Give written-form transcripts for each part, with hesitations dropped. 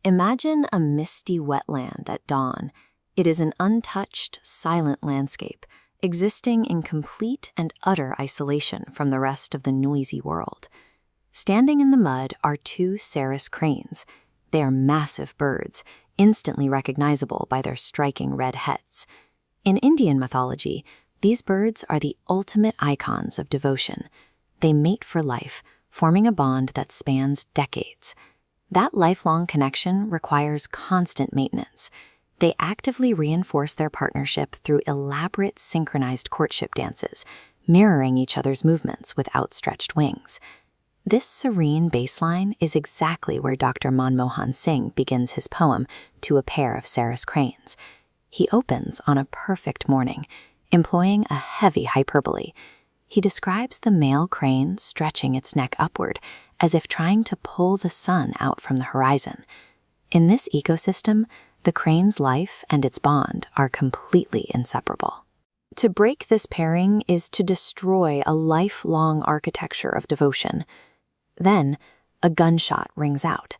Imagine a misty wetland at dawn. It is an untouched, silent landscape, existing in complete and utter isolation from the rest of the noisy world. Standing in the mud are two Sarus cranes. They are massive birds, instantly recognizable by their striking red heads. In Indian mythology, these birds are the ultimate icons of devotion. They mate for life, forming a bond that spans decades. That lifelong connection requires constant maintenance. They actively reinforce their partnership through elaborate synchronized courtship dances, mirroring each other's movements with outstretched wings. This serene baseline is exactly where Dr. Manmohan Singh begins his poem, To a Pair of Sarus Cranes. He opens on a perfect morning, employing a heavy hyperbole. He describes the male crane stretching its neck upward, as if trying to pull the sun out from the horizon. In this ecosystem, the crane's life and its bond are completely inseparable. To break this pairing is to destroy a lifelong architecture of devotion. Then, a gunshot rings out.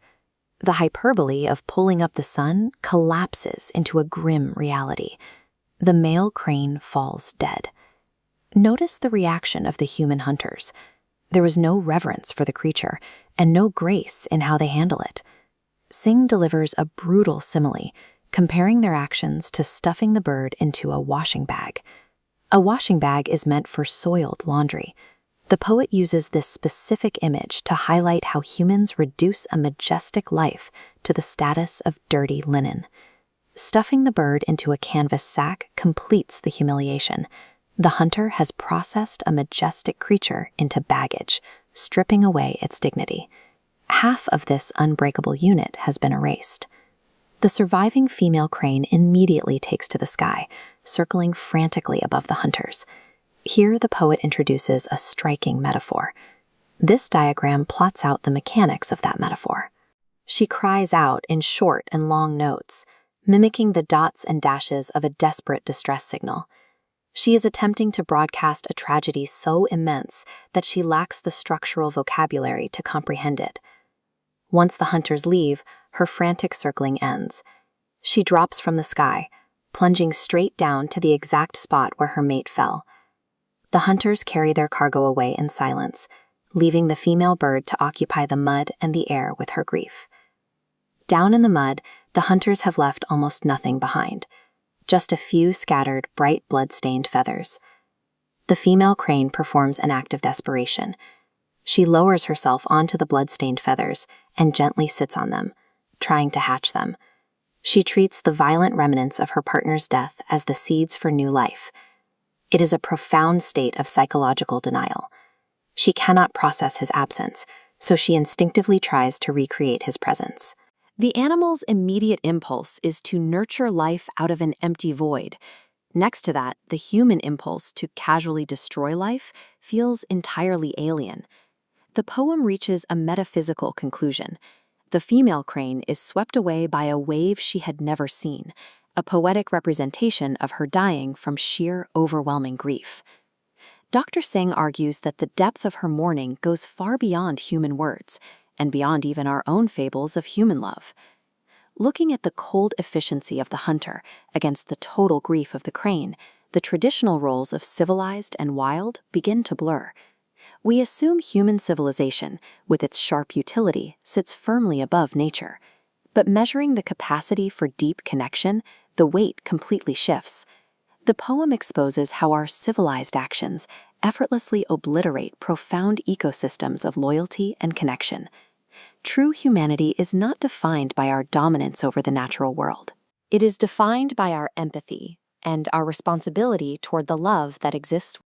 The hyperbole of pulling up the sun collapses into a grim reality. The male crane falls dead. Notice the reaction of the human hunters. There is no reverence for the creature and no grace in how they handle it. Singh delivers a brutal simile, comparing their actions to stuffing the bird into a washing bag. A washing bag is meant for soiled laundry. The poet uses this specific image to highlight how humans reduce a majestic life to the status of dirty linen. Stuffing the bird into a canvas sack completes the humiliation. The hunter has processed a majestic creature into baggage, stripping away its dignity. Half of this unbreakable unit has been erased. The surviving female crane immediately takes to the sky, circling frantically above the hunters. Here the poet introduces a striking metaphor. This diagram plots out the mechanics of that metaphor. She cries out in short and long notes, mimicking the dots and dashes of a desperate distress signal. She is attempting to broadcast a tragedy so immense that she lacks the structural vocabulary to comprehend it. Once the hunters leave, her frantic circling ends. She drops from the sky, plunging straight down to the exact spot where her mate fell. The hunters carry their cargo away in silence, leaving the female bird to occupy the mud and the air with her grief. Down in the mud, the hunters have left almost nothing behind. Just a few scattered, bright blood-stained feathers. The female crane performs an act of desperation. She lowers herself onto the blood-stained feathers and gently sits on them, trying to hatch them. She treats the violent remnants of her partner's death as the seeds for new life. It is a profound state of psychological denial. She cannot process his absence, so she instinctively tries to recreate his presence. The animal's immediate impulse is to nurture life out of an empty void. Next to that, the human impulse to casually destroy life feels entirely alien. The poem reaches a metaphysical conclusion. The female crane is swept away by a wave she had never seen, a poetic representation of her dying from sheer, overwhelming grief. Dr. Singh argues that the depth of her mourning goes far beyond human words, and beyond even our own fables of human love. Looking at the cold efficiency of the hunter against the total grief of the crane, the traditional roles of civilized and wild begin to blur. We assume human civilization, with its sharp utility, sits firmly above nature. But measuring the capacity for deep connection, the weight completely shifts. The poem exposes how our civilized actions effortlessly obliterate profound ecosystems of loyalty and connection. True humanity is not defined by our dominance over the natural world. It is defined by our empathy and our responsibility toward the love that exists